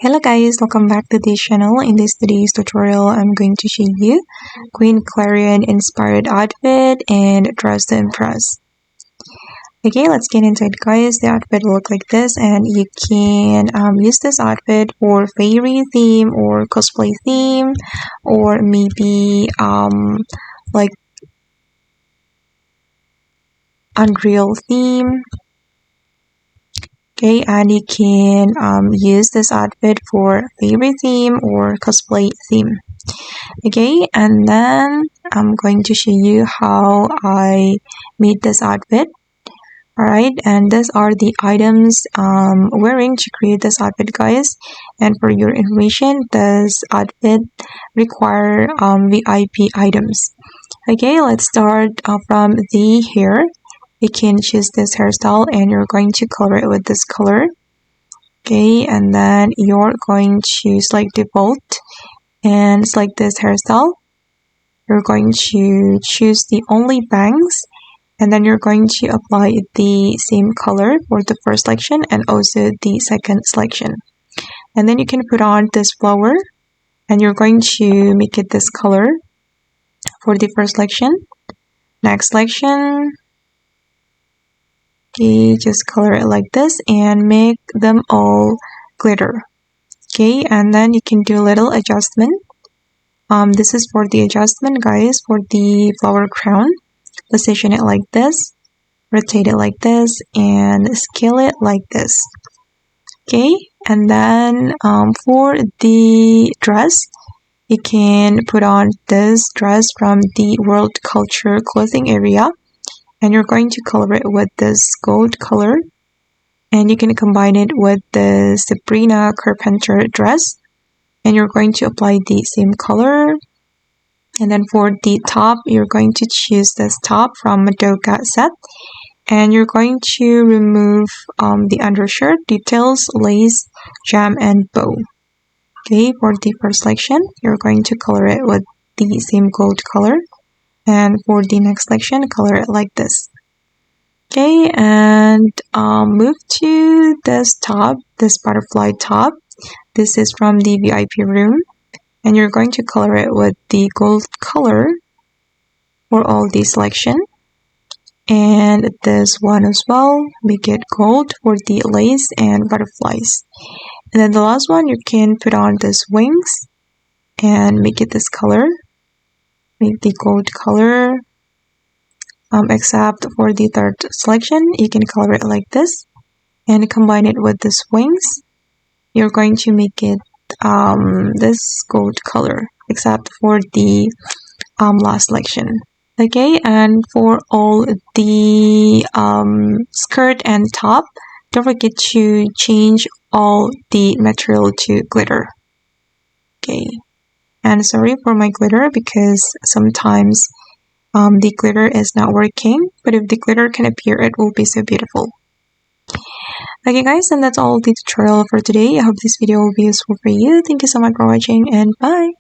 Hello guys, welcome back to this channel. In this today's tutorial, I'm going to show you Queen Clarion inspired outfit and dress to impress. Okay, let's get into it guys. The outfit will look like this, and you can use this outfit for fairy theme or cosplay theme, or maybe like Unreal theme. Okay, and you can use this outfit for fairy theme or cosplay theme. Okay, and then I'm going to show you how I made this outfit. Alright, and these are the items wearing to create this outfit guys. And for your information, this outfit require VIP items. Okay, let's start from the hair. You can choose this hairstyle and you're going to color it with this color. Okay, and then you're going to select default and select this hairstyle. You're going to choose the only bangs, and then you're going to apply the same color for the first selection and also the second selection. And then you can put on this flower, and you're going to make it this color for the first selection. Next selection, okay, just color it like this and make them all glitter. Okay, and then you can do a little adjustment. This is for the adjustment guys, for the flower crown. Position it like this, rotate it like this, and scale it like this. Okay, and then for the dress, you can put on this dress from the World Culture clothing area, and you're going to color it with this gold color, and you can combine it with the Sabrina Carpenter dress, and you're going to apply the same color. And then for the top, you're going to choose this top from Madoka set, and you're going to remove the undershirt, details, lace, jam, and bow. Okay, for the first selection, you're going to color it with the same gold color, and for the next selection, color it like this. Okay, and move to this top, this butterfly top. This is from the VIP room, and you're going to color it with the gold color for all the selection. And this one as well, make it gold for the lace and butterflies. And then the last one, you can put on this wings and make it this color. Make the gold color. Except for the third selection, you can color it like this and combine it with this wings. You're going to make it this gold color, except for the last selection. Okay, and for all the skirt and top, don't forget to change all the material to glitter. Okay, and sorry for my glitter because sometimes the glitter is not working, but if the glitter can appear, it will be so beautiful. Okay guys, and that's all the tutorial for today. I hope this video will be useful for you. Thank you so much for watching, and bye!